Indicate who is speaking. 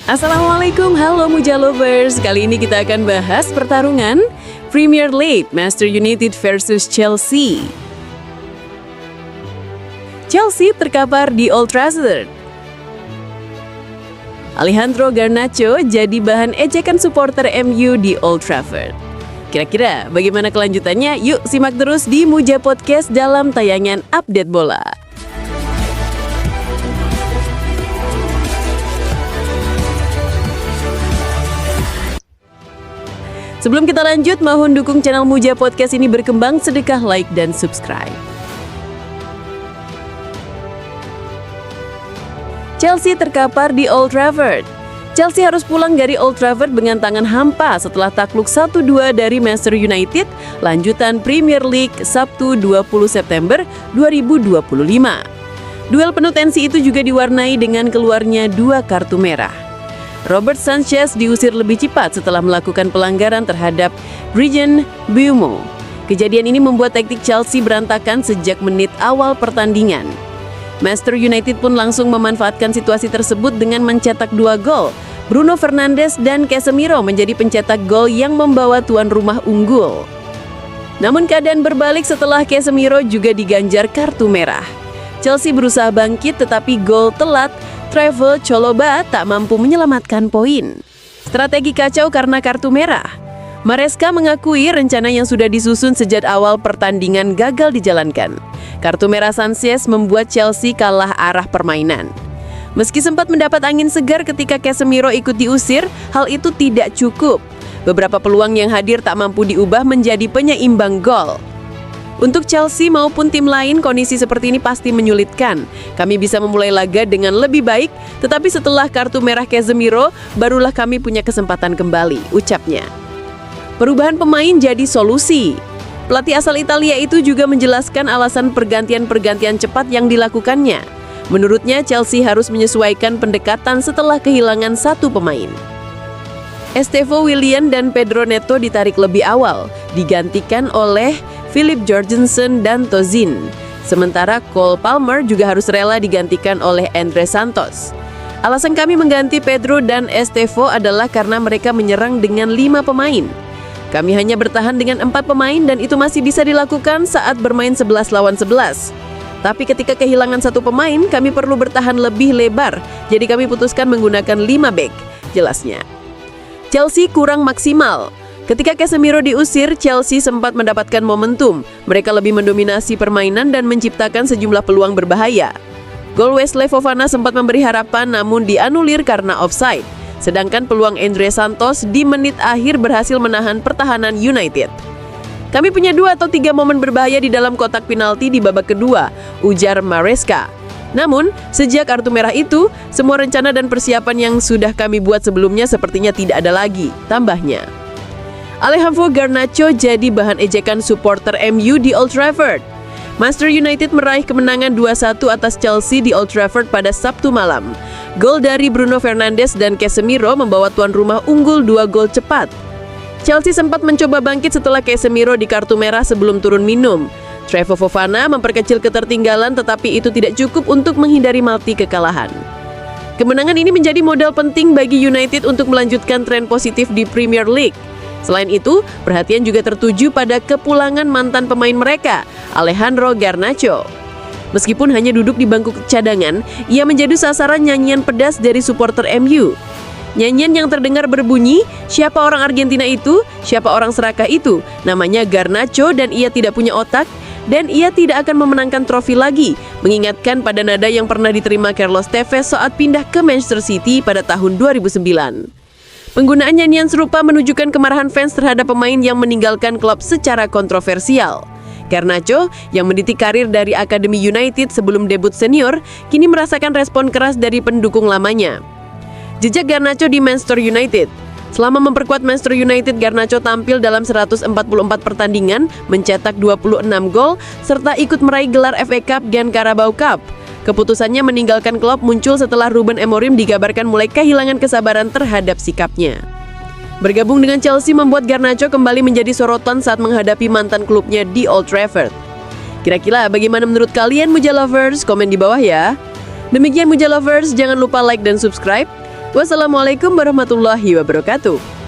Speaker 1: Assalamualaikum, halo Muja Lovers. Kali ini kita akan bahas pertarungan Premier League Manchester United versus Chelsea. Chelsea terkapar di Old Trafford. Alejandro Garnacho jadi bahan ejekan supporter MU di Old Trafford. Kira-kira bagaimana kelanjutannya? Yuk simak terus di Muja Podcast dalam tayangan Update Bola. Sebelum kita lanjut, mohon dukung channel Muja Podcast ini berkembang, sedekah like dan subscribe. Chelsea terkapar di Old Trafford. Chelsea harus pulang dari Old Trafford dengan tangan hampa setelah takluk 1-2 dari Manchester United, lanjutan Premier League Sabtu 20 September 2025. Duel penuh tensi itu juga diwarnai dengan keluarnya 2 kartu merah. Robert Sanchez diusir lebih cepat setelah melakukan pelanggaran terhadap Bryan Mbeumo. Kejadian ini membuat taktik Chelsea berantakan sejak menit awal pertandingan. Manchester United pun langsung memanfaatkan situasi tersebut dengan mencetak 2 gol. Bruno Fernandes dan Casemiro menjadi pencetak gol yang membawa tuan rumah unggul. Namun keadaan berbalik setelah Casemiro juga diganjar kartu merah. Chelsea berusaha bangkit tetapi gol telat Trevoh Chalobah tak mampu menyelamatkan poin. Strategi kacau karena kartu merah. Maresca mengakui rencana yang sudah disusun sejak awal pertandingan gagal dijalankan. Kartu merah Sanchez membuat Chelsea kalah arah permainan. Meski sempat mendapat angin segar ketika Casemiro ikut diusir, hal itu tidak cukup. Beberapa peluang yang hadir tak mampu diubah menjadi penyeimbang gol. Untuk Chelsea maupun tim lain, kondisi seperti ini pasti menyulitkan. Kami bisa memulai laga dengan lebih baik, tetapi setelah kartu merah Casemiro, barulah kami punya kesempatan kembali, ucapnya. Perubahan pemain jadi solusi. Pelatih asal Italia itu juga menjelaskan alasan pergantian-pergantian cepat yang dilakukannya. Menurutnya, Chelsea harus menyesuaikan pendekatan setelah kehilangan 1 pemain. Estevao Willian dan Pedro Neto ditarik lebih awal, digantikan oleh Philip Jorgensen dan Tozin. Sementara Cole Palmer juga harus rela digantikan oleh Andre Santos. Alasan kami mengganti Pedro dan Estevao adalah karena mereka menyerang dengan 5 pemain. Kami hanya bertahan dengan 4 pemain dan itu masih bisa dilakukan saat bermain 11 lawan 11. Tapi ketika kehilangan 1 pemain, kami perlu bertahan lebih lebar. Jadi kami putuskan menggunakan 5 back, jelasnya. Chelsea kurang maksimal. Ketika Casemiro diusir, Chelsea sempat mendapatkan momentum. Mereka lebih mendominasi permainan dan menciptakan sejumlah peluang berbahaya. Gol Wesley Fofana sempat memberi harapan namun dianulir karena offside. Sedangkan peluang Andre Santos di menit akhir berhasil menahan pertahanan United. Kami punya 2 atau 3 momen berbahaya di dalam kotak penalti di babak kedua, ujar Maresca. Namun, sejak kartu merah itu, semua rencana dan persiapan yang sudah kami buat sebelumnya sepertinya tidak ada lagi, tambahnya. Alejandro Garnacho jadi bahan ejekan supporter MU di Old Trafford. Manchester United meraih kemenangan 2-1 atas Chelsea di Old Trafford pada Sabtu malam. Gol dari Bruno Fernandes dan Casemiro membawa tuan rumah unggul 2 gol cepat. Chelsea sempat mencoba bangkit setelah Casemiro di kartu merah sebelum turun minum. Trevoh Fofana memperkecil ketertinggalan tetapi itu tidak cukup untuk menghindari Malti kekalahan. Kemenangan ini menjadi modal penting bagi United untuk melanjutkan tren positif di Premier League. Selain itu, perhatian juga tertuju pada kepulangan mantan pemain mereka, Alejandro Garnacho. Meskipun hanya duduk di bangku cadangan, ia menjadi sasaran nyanyian pedas dari supporter MU. Nyanyian yang terdengar berbunyi, siapa orang Argentina itu, siapa orang serakah itu, namanya Garnacho dan ia tidak punya otak, dan ia tidak akan memenangkan trofi lagi, mengingatkan pada nada yang pernah diterima Carlos Tevez saat pindah ke Manchester City pada tahun 2009. Penggunaan nyanyian serupa menunjukkan kemarahan fans terhadap pemain yang meninggalkan klub secara kontroversial. Garnacho, yang meniti karir dari Akademi United sebelum debut senior, kini merasakan respon keras dari pendukung lamanya. Jejak Garnacho di Manchester United. Selama memperkuat Manchester United, Garnacho tampil dalam 144 pertandingan, mencetak 26 gol, serta ikut meraih gelar FA Cup dan Carabao Cup. Keputusannya meninggalkan klub muncul setelah Ruben Amorim dikabarkan mulai kehilangan kesabaran terhadap sikapnya. Bergabung dengan Chelsea membuat Garnacho kembali menjadi sorotan saat menghadapi mantan klubnya di Old Trafford. Kira-kira bagaimana menurut kalian Muja Lovers? Komen di bawah ya. Demikian Muja Lovers, jangan lupa like dan subscribe. Wassalamualaikum warahmatullahi wabarakatuh.